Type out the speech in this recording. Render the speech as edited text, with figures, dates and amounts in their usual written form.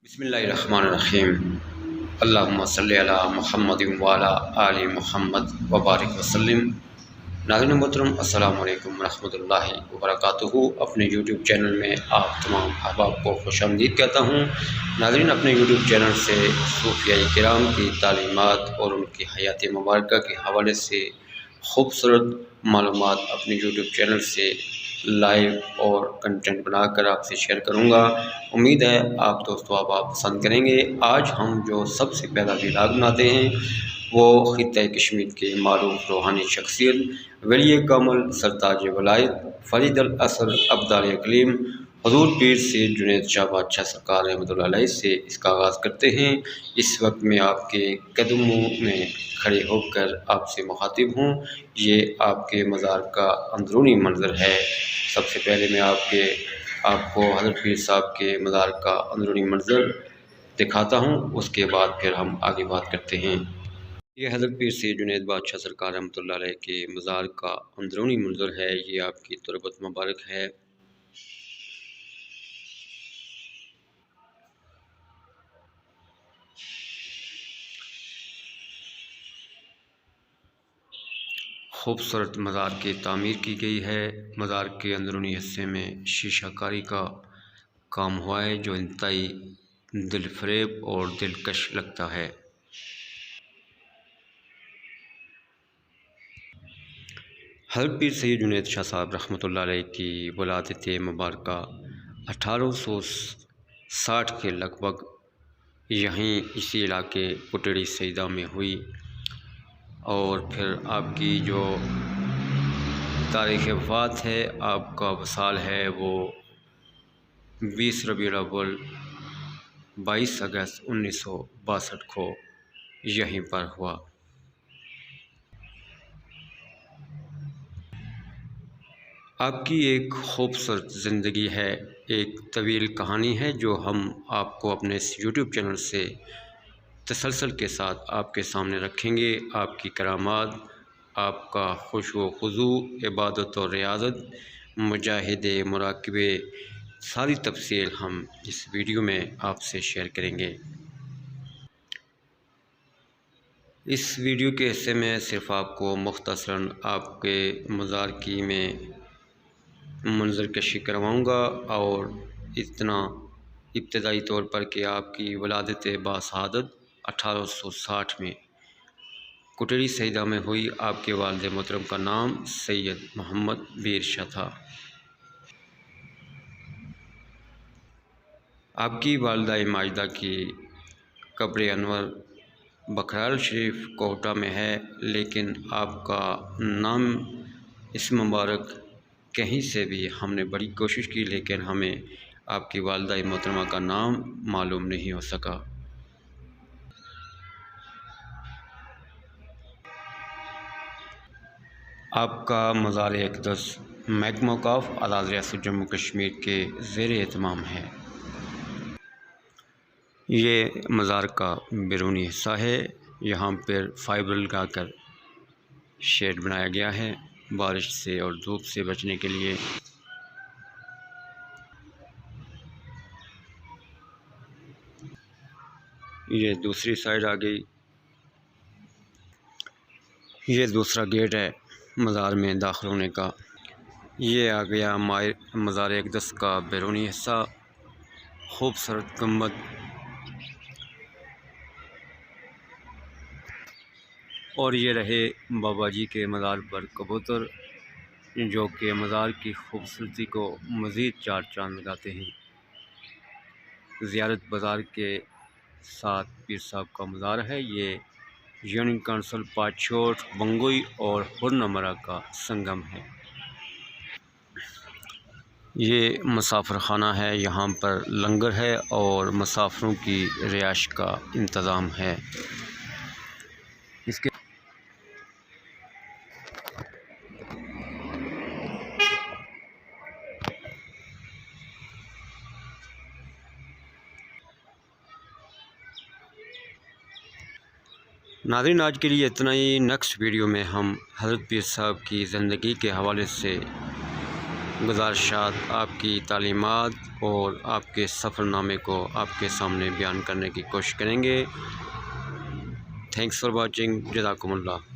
بسم اللہ الرحمن الرحیم۔ اللہم صلی علی محمد وعلی آل محمد وبارک وسلم۔ ناظرین محترم، السلام علیکم ورحمۃ اللہ وبرکاتہ۔ اپنے یوٹیوب چینل میں آپ تمام احباب کو خوش آمدید کہتا ہوں۔ ناظرین، اپنے یوٹیوب چینل سے صوفیاء کرام کی تعلیمات اور ان کی حیات مبارکہ کے حوالے سے خوبصورت معلومات اپنے یوٹیوب چینل سے لائیو اور کنٹینٹ بنا کر آپ سے شیئر کروں گا۔ امید ہے آپ دوستو آپ پسند کریں گے۔ آج ہم جو سب سے پہلا ولاگ بناتے ہیں وہ خطہ کشمیر کے معروف روحانی شخصیت ولی کامل سرتاج ولایت فرید الاصل ابدال اقلیم حضور پیر سید جنید شاہ بادشاہ سرکار رحمۃ اللہ علیہ سے اس کا آغاز کرتے ہیں۔ اس وقت میں آپ کے قدموں میں کھڑے ہو کر آپ سے مخاطب ہوں۔ یہ آپ کے مزار کا اندرونی منظر ہے۔ سب سے پہلے میں آپ کو حضرت پیر صاحب کے مزار کا اندرونی منظر دکھاتا ہوں، اس کے بعد پھر ہم آگے بات کرتے ہیں۔ یہ حضرت پیر سید جنید بادشاہ سرکار رحمۃ اللہ علیہ کے مزار کا اندرونی منظر ہے۔ یہ آپ کی تربت مبارک ہے۔ خوبصورت مزار کی تعمیر کی گئی ہے۔ مزار کے اندرونی حصے میں شیشہ کاری کا کام ہوا ہے جو انتہائی دل فریب اور دلکش لگتا ہے۔ حضرت پیر سید جنید شاہ صاحب رحمۃ اللہ علیہ کی ولادت مبارکہ 1860 کے لگ بھگ یہیں اسی علاقے کٹڑی سیدہ میں ہوئی، اور پھر آپ کی جو تاریخ وفات ہے، آپ کا وصال ہے، وہ 20 ربیع الاول 22 اگست 1962 کو یہیں پر ہوا۔ آپ کی ایک خوبصورت زندگی ہے، ایک طویل کہانی ہے جو ہم آپ کو اپنے یوٹیوب چینل سے تسلسل کے ساتھ آپ کے سامنے رکھیں گے۔ آپ کی کرامات، آپ کا خشوع و خضوع، عبادت و ریاضت، مجاہدے مراقبے، ساری تفصیل ہم اس ویڈیو میں آپ سے شیئر کریں گے۔ اس ویڈیو کے حصے میں صرف آپ کو مختصراً آپ کے مزار کی میں منظر کشی کرواؤں گا، اور اتنا ابتدائی طور پر کہ آپ کی ولادت باسعادت 1860 میں کٹڑی سیدہ میں ہوئی۔ آپ کے والد محترم کا نام سید محمد بیر شاہ تھا۔ آپ کی والدہ ماجدہ کی قبر انور بکھرال شریف کوٹہ میں ہے، لیکن آپ کا نام اس مبارک کہیں سے بھی ہم نے بڑی کوشش کی، لیکن ہمیں آپ کی والدہ محترمہ کا نام معلوم نہیں ہو سکا۔ آپ کا مزار اقدس محکمہ اوقاف اعلیٰ ریاست جموں کشمیر کے زیر اہتمام ہے۔ یہ مزار کا بیرونی حصہ ہے۔ یہاں پر فائبر لگا کر شیڈ بنایا گیا ہے بارش سے اور دھوپ سے بچنے کے لیے۔ یہ دوسری سائڈ آ گئی، یہ دوسرا گیٹ ہے مزار میں داخل ہونے کا۔ یہ آ گیا مزار اقدس کا بیرونی حصہ، خوبصورت گنبد، اور یہ رہے بابا جی کے مزار پر کبوتر، جو کہ مزار کی خوبصورتی کو مزید چار چاند لگاتے ہیں۔ زیارت بازار کے ساتھ پیر صاحب کا مزار ہے۔ یہ یونین کونسل پاچھوٹ، بنگوئی اور ہرنمرا کا سنگم ہے۔ یہ مسافر خانہ ہے، یہاں پر لنگر ہے اور مسافروں کی رہائش کا انتظام ہے۔ اس کے ناظرین، آج کے لیے اتنا ہی۔ نیکسٹ ویڈیو میں ہم حضرت پیر صاحب کی زندگی کے حوالے سے گزارشات، آپ کی تعلیمات اور آپ کے سفر نامے کو آپ کے سامنے بیان کرنے کی کوشش کریں گے۔ تھینکس فار واچنگ، جزاکم اللہ۔